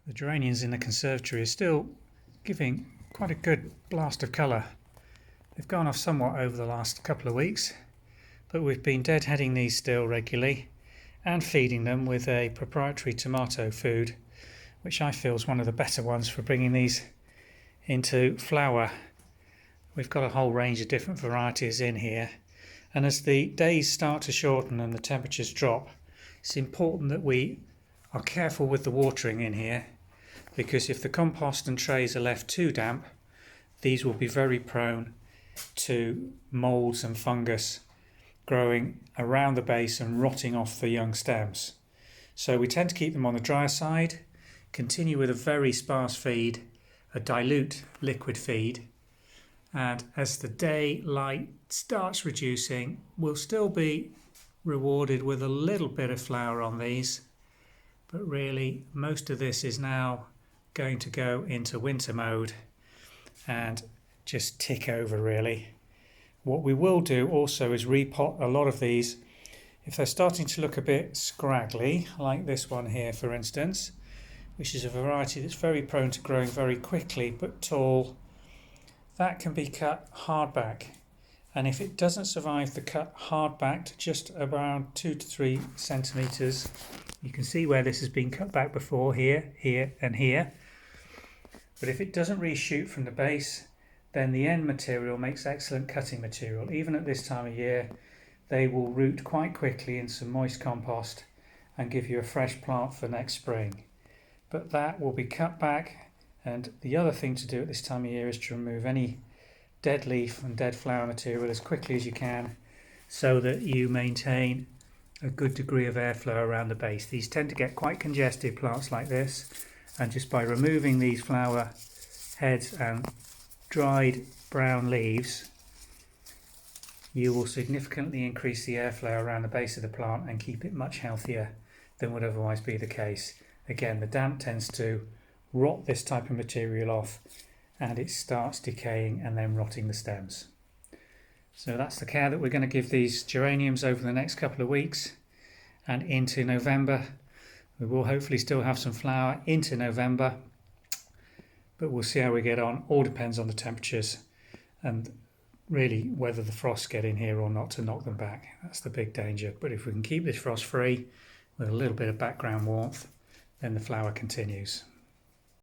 The geraniums in the conservatory are still giving quite a good blast of colour. They've gone off somewhat over the last couple of weeks, but we've been deadheading these still regularly and feeding them with a proprietary tomato food, which I feel is one of the better ones for bringing these into flower. We've got a whole range of different varieties in here, and as the days start to shorten and the temperatures drop, it's important that we are careful with the watering in here, because if the compost and trays are left too damp, these will be very prone to moulds and fungus growing around the base and rotting off the young stems. So we tend to keep them on the drier side, continue with a very sparse feed, a dilute liquid feed, and as the daylight starts reducing, we'll still be rewarded with a little bit of flower on these, but really most of this is now going to go into winter mode and just tick over really. What we will do also is repot a lot of these if they're starting to look a bit scraggly, like this one here for instance, which is a variety that's very prone to growing very quickly but tall. That can be cut hard back, and if it doesn't survive the cut hard back to just around 2 to 3 centimetres, you can see where this has been cut back before, here, here and here. But if it doesn't reshoot from the base, then the end material makes excellent cutting material. Even at this time of year, they will root quite quickly in some moist compost and give you a fresh plant for next spring. But that will be cut back, and the other thing to do at this time of year is to remove any dead leaf and dead flower material as quickly as you can, so that you maintain a good degree of airflow around the base. These tend to get quite congested, plants like this, and just by removing these flower heads and dried brown leaves, you will significantly increase the airflow around the base of the plant and keep it much healthier than would otherwise be the case. Again, the damp tends to rot this type of material off, and it starts decaying and then rotting the stems. So that's the care that we're going to give these geraniums over the next couple of weeks and into November. We will hopefully still have some flower into November, but we'll see how we get on. All depends on the temperatures and really whether the frosts get in here or not to knock them back. That's the big danger. But if we can keep this frost free with a little bit of background warmth, then the flower continues.